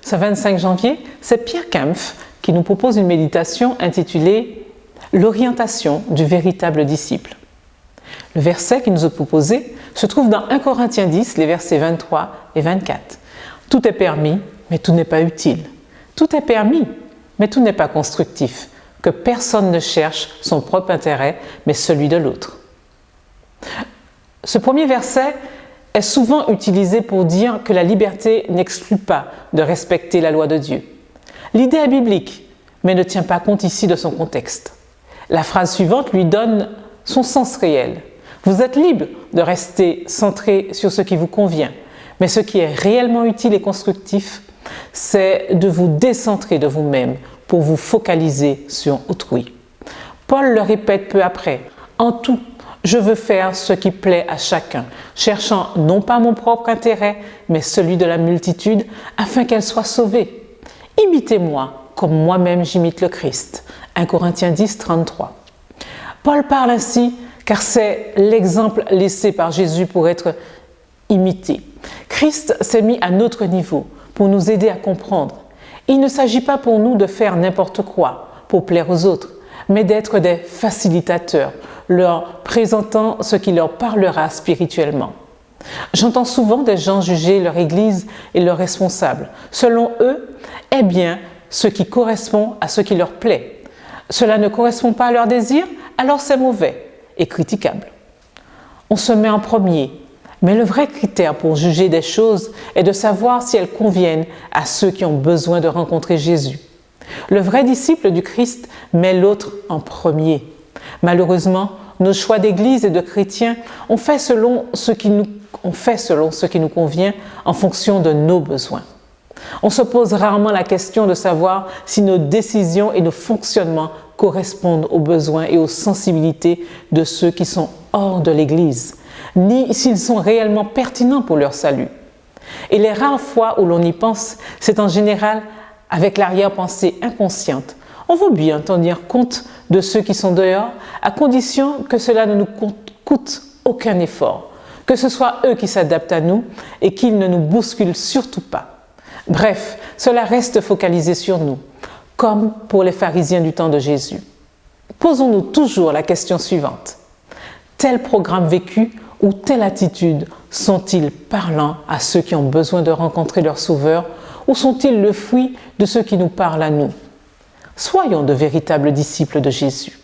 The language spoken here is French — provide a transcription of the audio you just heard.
Ce 25 janvier, c'est Pierre Kempf qui nous propose une méditation intitulée « L'orientation du véritable disciple ». Le verset qui nous est proposé se trouve dans 1 Corinthiens 10, les versets 23 et 24. « Tout est permis, mais tout n'est pas utile. Tout est permis, mais tout n'est pas constructif. Que personne ne cherche son propre intérêt, mais celui de l'autre. » Ce premier verset est souvent utilisé pour dire que la liberté n'exclut pas de respecter la loi de Dieu. L'idée est biblique, mais ne tient pas compte ici de son contexte. La phrase suivante lui donne son sens réel. Vous êtes libre de rester centré sur ce qui vous convient, mais ce qui est réellement utile et constructif, c'est de vous décentrer de vous-même pour vous focaliser sur autrui. Paul le répète peu après. En tout, je veux faire ce qui plaît à chacun, cherchant non pas mon propre intérêt, mais celui de la multitude, afin qu'elle soit sauvée. Imitez-moi, comme moi-même j'imite le Christ. 1 Corinthiens 10, 33. Paul parle ainsi, car c'est l'exemple laissé par Jésus pour être imité. Christ s'est mis à notre niveau pour nous aider à comprendre. Il ne s'agit pas pour nous de faire n'importe quoi pour plaire aux autres, mais d'être des facilitateurs, leur présentant ce qui leur parlera spirituellement. J'entends souvent des gens juger leur Église et leurs responsables. Selon eux, est bien ce qui correspond à ce qui leur plaît. Cela ne correspond pas à leurs désirs, alors c'est mauvais et critiquable. On se met en premier, mais le vrai critère pour juger des choses est de savoir si elles conviennent à ceux qui ont besoin de rencontrer Jésus. Le vrai disciple du Christ met l'autre en premier. Malheureusement, nos choix d'église et de chrétiens on fait selon ce qui nous convient en fonction de nos besoins. On se pose rarement la question de savoir si nos décisions et nos fonctionnements correspondent aux besoins et aux sensibilités de ceux qui sont hors de l'Église, ni s'ils sont réellement pertinents pour leur salut. Et les rares fois où l'on y pense, c'est en général avec l'arrière-pensée inconsciente. On veut bien tenir compte de ceux qui sont dehors, à condition que cela ne nous coûte aucun effort, que ce soit eux qui s'adaptent à nous et qu'ils ne nous bousculent surtout pas. Bref, cela reste focalisé sur nous, comme pour les pharisiens du temps de Jésus. Posons-nous toujours la question suivante. Tel programme vécu ou telle attitude sont-ils parlants à ceux qui ont besoin de rencontrer leur Sauveur ou sont-ils le fruit de ceux qui nous parlent à nous? Soyons de véritables disciples de Jésus.